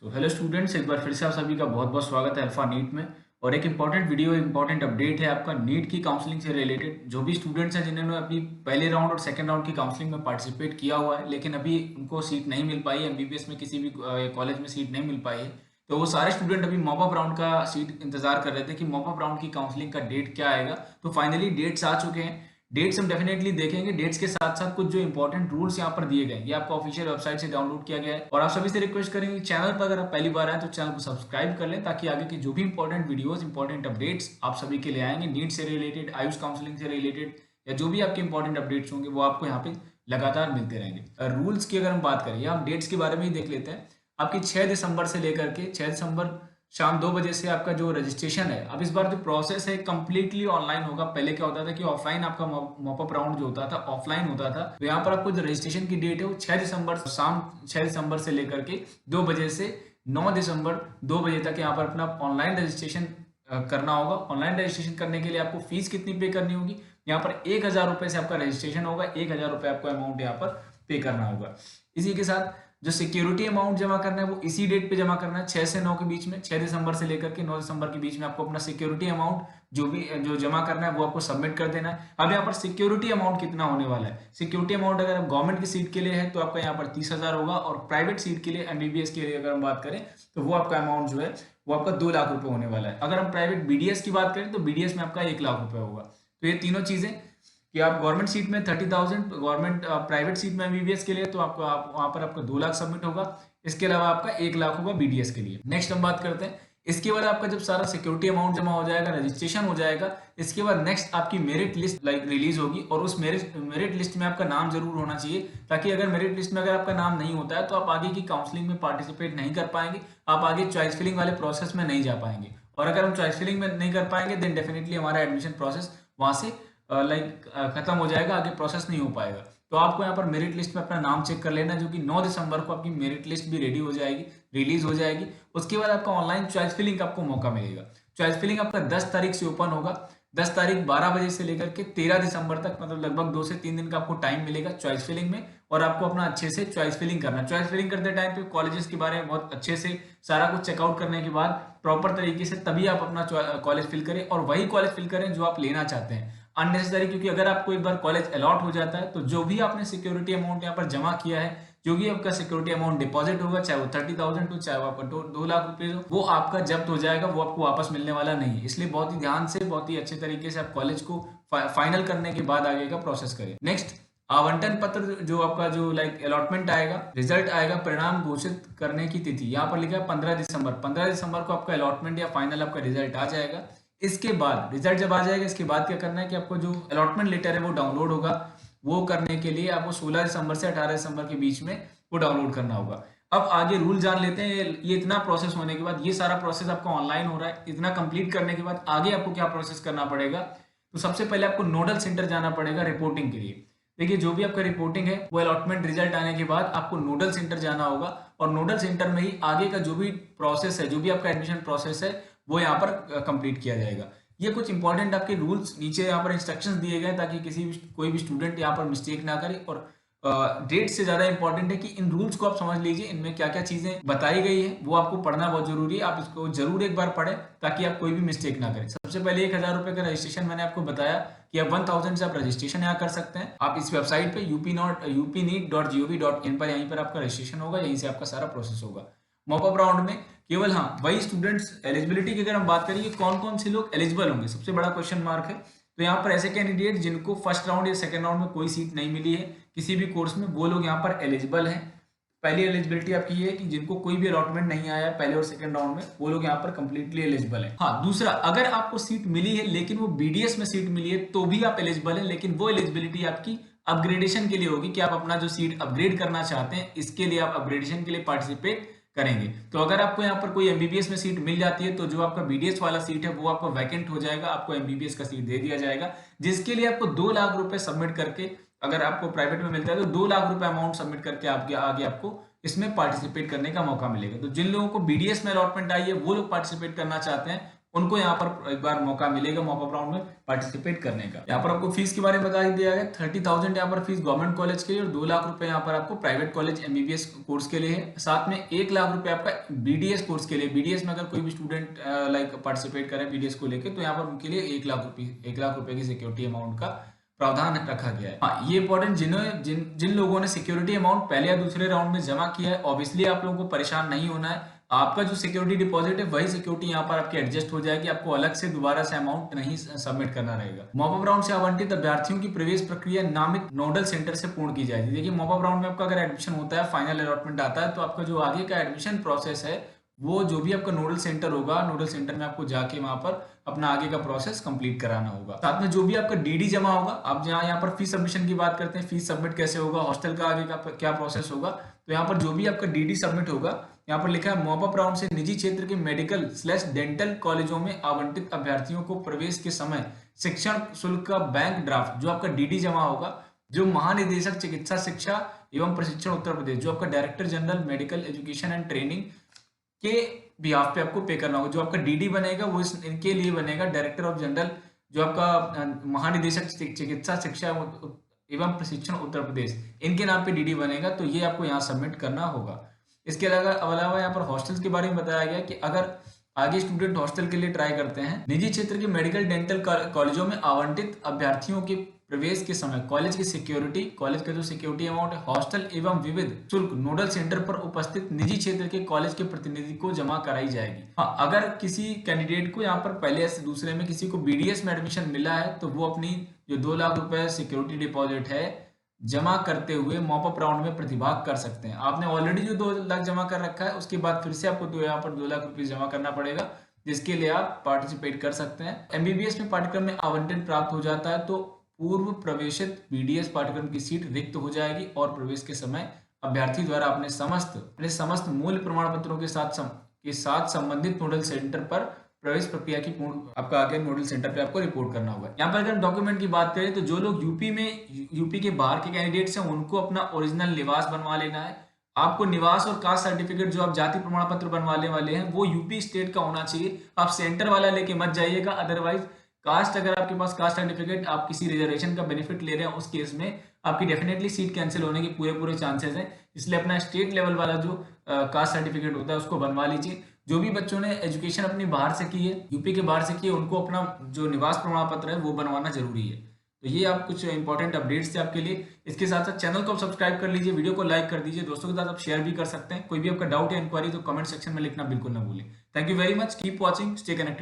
तो hello students, एक बार फिर से आप सभी का बहुत बहुत स्वागत है अल्फा नीट में। और एक इंपॉर्टेंट वीडियो, इंपॉर्टेंट अपडेट है आपका नीट की काउंसलिंग से रिलेटेड। जो भी स्टूडेंट्स हैं जिन्होंने अभी पहले राउंड और सेकंड राउंड की काउंसलिंग में पार्टिसिपेट किया हुआ है लेकिन अभी उनको सीट नहीं मिल पाई, एमबीबीएस में किसी भी कॉलेज में सीट नहीं मिल पाई है, तो वो सारे स्टूडेंट अभी मॉप अप राउंड का सीट इंतजार कर रहे थे कि मॉप अप राउंड की काउंसलिंग का डेट क्या आएगा। तो फाइनली डेट्स आ चुके हैं। डेट्स हम डेफिनेटली देखेंगे। डेट्स के साथ साथ कुछ जो इंपॉर्टेंट रूल्स यहाँ पर दिए गए, ये आपको ऑफिशियल वेबसाइट से डाउनलोड किया गया है। और आप सभी से रिक्वेस्ट करेंगे, चैनल पर अगर आप पहली बार आए तो चैनल को सब्सक्राइब कर लें, ताकि आगे की जो भी इंपॉर्टेंट वीडियोस, इंपॉर्टेंट अपडेट्स आप सभी के लिए आएंगे, नीट से रिलेटेड, आयुष काउंसलिंग से रिलेटेड, या जो भी आपके इंपॉर्टेंट अपडेट्स होंगे वो आपको यहाँ पे लगातार मिलते रहेंगे। रूल्स की अगर हम बात करें या हम डेट्स के बारे में ही देख लेते हैं। आपकी 6 दिसंबर से लेकर के 6 दिसंबर शाम 2 बजे से आपका जो रजिस्ट्रेशन है, अब इस बार जो प्रोसेस है कंप्लीटली ऑनलाइन होगा। पहले क्या होता था कि ऑफलाइन आपका मॉप अप राउंड जो होता था ऑफलाइन होता था। तो यहाँ पर आपको जो रजिस्ट्रेशन की डेट है वो 6 दिसंबर शाम 6 दिसंबर से लेकर के 2 बजे से 9 दिसंबर 2 बजे तक यहाँ पर अपना ऑनलाइन रजिस्ट्रेशन करना होगा। ऑनलाइन रजिस्ट्रेशन करने के लिए आपको फीस कितनी पे करनी होगी? यहाँ पर 1,000 रुपये से आपका रजिस्ट्रेशन होगा। 1,000 रुपये आपको अमाउंट यहाँ पर पे करना होगा। इसी के साथ जो सिक्योरिटी अमाउंट जमा करना है वो इसी डेट पे जमा करना है, 6 से 9 के बीच में। 6 दिसंबर से लेकर के 9 दिसंबर के बीच में आपको अपना सिक्योरिटी अमाउंट जो जमा करना है वो आपको सबमिट कर देना है। अब यहाँ पर सिक्योरिटी अमाउंट कितना होने वाला है? सिक्योरिटी अमाउंट अगर आप गवर्नमेंट की सीट के लिए है तो आपका यहाँ पर 30,000 होगा, और प्राइवेट सीट के लिए एमबीबीएस के लिए अगर हम बात करें तो वो आपका अमाउंट जो है वो आपका 2 लाख रुपए होने वाला है। अगर हम प्राइवेट बीडीएस की बात करें तो बीडीएस में आपका 1 लाख रुपए होगा। तो ये तीनों चीजें कि आप गवर्नमेंट सीट में 30,000, गवर्नमेंट प्राइवेट सीट में एमबीबीएस के लिए तो आपको वहां पर आपका 2 लाख सबमिट होगा। इसके अलावा आपका 1 लाख होगा बीडीएस के लिए। नेक्स्ट हम बात करते हैं, इसके बाद आपका जब सारा सिक्योरिटी अमाउंट जमा हो जाएगा, रजिस्ट्रेशन हो जाएगा, इसके बाद नेक्स्ट आपकी मेरिट लिस्ट रिलीज होगी। और उस मेरिट लिस्ट में आपका नाम जरूर होना चाहिए, ताकि अगर मेरिट लिस्ट में अगर आपका नाम नहीं होता है तो आप आगे की काउंसलिंग में पार्टिसिपेट नहीं कर पाएंगे, आप आगे चॉइस फिलिंग वाले प्रोसेस में नहीं जा पाएंगे। और अगर हम चॉइस फिलिंग में नहीं कर पाएंगे देन डेफिनेटली हमारा एडमिशन प्रोसेस वहां से खत्म हो जाएगा, आगे प्रोसेस नहीं हो पाएगा। तो आपको यहाँ पर मेरिट लिस्ट में अपना नाम चेक कर लेना, जो कि 9 दिसंबर को आपकी मेरिट लिस्ट भी रेडी हो जाएगी, रिलीज हो जाएगी। उसके बाद आपका ऑनलाइन चॉइस फिलिंग का आपको मौका मिलेगा। चॉइस फिलिंग आपका 10 तारीख से ओपन होगा। 10 तारीख 12 बजे से लेकर के 13 दिसंबर तक, मतलब लगभग 2 से 3 दिन का आपको टाइम मिलेगा चॉइस फिलिंग में। और आपको अपना अच्छे से चॉइस फिलिंग करना है। चॉइस फिलिंग करते टाइम पे कॉलेजेस के बारे में बहुत अच्छे से सारा कुछ चेकआउट करने के बाद प्रॉपर तरीके से तभी आप अपना कॉलेज फिल करें, और वही कॉलेज फिल करें जो आप लेना चाहते हैं। अननेसेसरी, क्योंकि अगर आपको एक बार कॉलेज अलॉट हो जाता है तो जो भी आपने सिक्योरिटी अमाउंट यहाँ पर जमा किया है, जो भी आपका सिक्योरिटी अमाउंट डिपॉजिट होगा, चाहे वो 30,000 हो, चाहे वो आपका 2 लाख रुपए हो, वो आपका जब्त हो जाएगा, वो आपको वापस मिलने वाला नहीं है। इसलिए बहुत ही ध्यान से, बहुत ही अच्छे तरीके से आप कॉलेज को फाइनल करने के बाद आगे का प्रोसेस करें। नेक्स्ट, आवंटन पत्र जो आपका जो अलॉटमेंट आएगा, रिजल्ट आएगा, परिणाम घोषित करने की तिथि यहाँ पर लिखा है 15 दिसंबर। 15 दिसंबर को आपका अलॉटमेंट या फाइनल आपका रिजल्ट आ जाएगा। इसके बाद रिजल्ट जब आ जाएगा, इसके बाद क्या करना है कि आपको जो अलॉटमेंट लेटर है वो डाउनलोड होगा। वो करने के लिए आपको 16 दिसंबर से 18 दिसंबर के बीच में वो डाउनलोड करना होगा। अब आगे रूल जान लेते हैं। ये इतना प्रोसेस होने के बाद, ये सारा प्रोसेस आपका ऑनलाइन हो रहा है, इतना कंप्लीट करने के बाद आगे आपको क्या प्रोसेस करना पड़ेगा? तो सबसे पहले आपको नोडल सेंटर जाना पड़ेगा रिपोर्टिंग के लिए। देखिए, जो भी आपका रिपोर्टिंग है वो अलॉटमेंट रिजल्ट आने के बाद आपको नोडल सेंटर जाना होगा, और नोडल सेंटर में ही आगे का जो भी प्रोसेस है, जो भी आपका एडमिशन प्रोसेस है, वो यहाँ पर कंप्लीट किया जाएगा। ये कुछ इंपॉर्टेंट आपके रूल्स नीचे यहाँ पर इंस्ट्रक्शंस दिए गए, ताकि कोई भी स्टूडेंट यहाँ पर मिस्टेक ना करे। और डेट से ज्यादा इंपॉर्टेंट है कि इन रूल्स को आप समझ लीजिए, इनमें क्या क्या चीजें बताई गई है वो आपको पढ़ना बहुत जरूरी है। आप इसको जरूर एक बार पढ़ें, ताकि आप कोई भी मिस्टेक ना करें। सबसे पहले 1,000 रुपए का रजिस्ट्रेशन मैंने आपको बताया कि आप 1,000 से आप रजिस्ट्रेशन यहाँ कर सकते हैं। आप इस वेबसाइट पे upneet.gov.in पर, यहीं पर आपका रजिस्ट्रेशन होगा, यहीं से आपका सारा प्रोसेस होगा। मॉपअप राउंड में केवल वही स्टूडेंट्स, एलिजिबिलिटी की अगर हम बात करें कौन कौन से लोग एलिजिबल होंगे, सबसे बड़ा क्वेश्चन मार्क है। तो यहाँ पर ऐसे कैंडिडेट जिनको फर्स्ट राउंड या सेकंड राउंड में कोई सीट नहीं मिली है किसी भी कोर्स में, वो लोग यहाँ पर एलिजिबल हैं। पहली एलिजिबिलिटी आपकी ये है कि जिनको कोई भी अलॉटमेंट नहीं आया पहले और सेकंड राउंड में, वो लोग यहाँ पर कंप्लीटली एलिजिबल है। दूसरा, अगर आपको सीट मिली है लेकिन वो बीडीएस में सीट मिली है तो भी आप एलिजिबल है, लेकिन वो एलिजिबिलिटी आपकी अपग्रेडेशन के लिए होगी कि आप अपना जो सीट अपग्रेड करना चाहते हैं, इसके लिए आप अपग्रेडेशन के लिए पार्टिसिपेट करेंगे। तो अगर आपको यहाँ पर कोई एमबीबीएस में सीट मिल जाती है तो जो आपका बीडीएस वाला सीट है वो आपको वैकेंट हो जाएगा, आपको एमबीबीएस का सीट दे दिया जाएगा, जिसके लिए आपको 2 लाख रुपए सबमिट करके, अगर आपको प्राइवेट में मिलता है तो 2 लाख रुपए अमाउंट सबमिट करके आपके आगे आपको इसमें पार्टिसिपेट करने का मौका मिलेगा। तो जिन लोगों को बीडीएस में अलॉटमेंट आई है वो लोग पार्टिसिपेट करना चाहते हैं, उनको यहाँ पर एक बार मौका मिलेगा मॉपअप राउंड में पार्टिसिपेट करने का। यहाँ पर आपको फीस के बारे में बता दिया गया, 30,000 यहाँ पर फीस गवर्नमेंट कॉलेज के लिए और 2 लाख रुपए यहाँ पर आपको प्राइवेट कॉलेज MBBS कोर्स के लिए है। साथ में 1 लाख रुपए आपका BDS कोर्स के लिए, BDS में अगर कोई भी स्टूडेंट लाइक पार्टिसिपेट करे BDS को लेकर, तो यहाँ पर उनके लिए 1 लाख रुपए की सिक्योरिटी अमाउंट का प्रावधान रखा गया है। हाँ, ये इंपॉर्टेंट, जिन लोगों ने सिक्योरिटी अमाउंट पहले या दूसरे राउंड में जमा किया है, ऑब्वियसली आप लोगों को परेशान नहीं होना है। आपका जो सिक्योरिटी डिपॉजिट है वही सिक्योरिटी यहाँ पर आपकी एडजस्ट हो जाएगी, आपको अलग से दोबारा से अमाउंट नहीं सबमिट करना रहेगा। मॉपअप राउंड से आवंटित अभ्यर्थियों की प्रवेश प्रक्रिया नामित नोडल सेंटर से पूर्ण की जाएगी। देखिए, मॉपअप राउंड में आपका अगर एडमिशन होता है, फाइनल अलॉटमेंट आता है, तो आपका जो आगे का एडमिशन प्रोसेस है वो जो भी आपका नोडल सेंटर होगा, नोडल सेंटर में आपको जाके वहां पर अपना आगे का प्रोसेस कंप्लीट कराना होगा। साथ में जो भी आपका DD जमा होगा, आप जहाँ यहाँ पर फीस सबमिशन की बात करते हैं, फीस सबमिट कैसे होगा, हॉस्टल का आगे का क्या प्रोसेस होगा, तो यहाँ पर जो भी आपका DD सबमिट होगा, यहाँ पर लिखा है मॉपअप राउंड से निजी क्षेत्र के मेडिकल/डेंटल कॉलेजों में आवंटित अभ्यर्थियों को प्रवेश के समय शिक्षण शुल्क का बैंक ड्राफ्ट, जो आपका DD जमा होगा, जो महानिदेशक चिकित्सा शिक्षा एवं प्रशिक्षण उत्तर प्रदेश, जो आपका director general medical education and training के बिहाफ पे आपको पे करना होगा। जो आपका DD बनेगा वो इनके लिए बनेगा, डायरेक्टर ऑफ जनरल, जो आपका महानिदेशक चिकित्सा शिक्षा एवं प्रशिक्षण उत्तर प्रदेश, इनके नाम पे DD बनेगा, तो ये आपको यहाँ सबमिट करना होगा। इसके अलावा यहाँ पर हॉस्टल्स के बारे में बताया गया कि अगर आगे स्टूडेंट हॉस्टल के लिए ट्राई करते हैं, निजी क्षेत्र के मेडिकल डेंटल कॉलेजों में आवंटित अभ्यर्थियों के प्रवेश के समय कॉलेज का जो सिक्योरिटी अमाउंट है, हॉस्टल एवं विविध शुल्क नोडल सेंटर पर उपस्थित निजी क्षेत्र के कॉलेज के प्रतिनिधि को जमा कराई जाएगी। हाँ, अगर किसी कैंडिडेट को यहाँ पर पहले या दूसरे में किसी को BDS में एडमिशन मिला है, तो वो अपनी जो 2 लाख रुपए सिक्योरिटी डिपॉजिट है जमा करते हुए मॉपअप राउंड में प्रतिभाग कर सकते हैं। आपने ऑलरेडी जो 2 लाख जमा कर रखा है, उसके बाद फिर से आपको यहाँ पर 2 लाख रुपए जमा करना पड़ेगा, जिसके लिए आप पार्टिसिपेट कर सकते हैं। MBBS में पाठ्यक्रम में आवंटन प्राप्त हो जाता है तो पूर्व प्रवेशित BDS पाठ्यक्रम की सीट रिक्त हो जाएगी और प्रवेश के समय अभ्यर्थी द्वारा अपने समस्त मूल प्रमाण पत्रों के साथ संबंधित नोडल सेंटर पर प्रवेश प्रक्रिया की पूर्ण आपका आगे नोडल सेंटर पे आपको रिपोर्ट करना होगा। यहाँ पर अगर डॉक्यूमेंट की बात करें, तो जो लोग यूपी के बाहर के कैंडिडेट्स हैं, उनको अपना ओरिजिनल निवास बनवा लेना है। आपको निवास और कास्ट सर्टिफिकेट, जो आप जाति प्रमाण पत्र बनवाने वाले हैं, वो यूपी स्टेट का होना चाहिए। आप सेंटर वाला लेके मत जाइएगा, अदरवाइज कास्ट, अगर आपके पास कास्ट सर्टिफिकेट, आप किसी रिजर्वेशन का बेनिफिट ले रहे हैं, उस केस में आपकी डेफिनेटली सीट कैंसिल होने के पूरे चांसेस हैं। इसलिए अपना स्टेट लेवल वाला जो कास्ट सर्टिफिकेट होता है उसको बनवा लीजिए। जो भी बच्चों ने एजुकेशन अपनी बाहर से की है, यूपी के बाहर से की है, उनको अपना जो निवास प्रमाण पत्र है वो बनवाना जरूरी है। तो ये आप कुछ इंपॉर्टेंट अपडेट्स थे आपके लिए। इसके साथ साथ चैनल को आप सब्सक्राइब कर लीजिए, वीडियो को लाइक कर दीजिए, दोस्तों के साथ आप शेयर भी कर सकते हैं। कोई भी आपका डाउट या इंक्वायरी तो कमेंट सेक्शन में लिखना बिल्कुल ना भूलें। Thank you very much, keep watching, stay connected.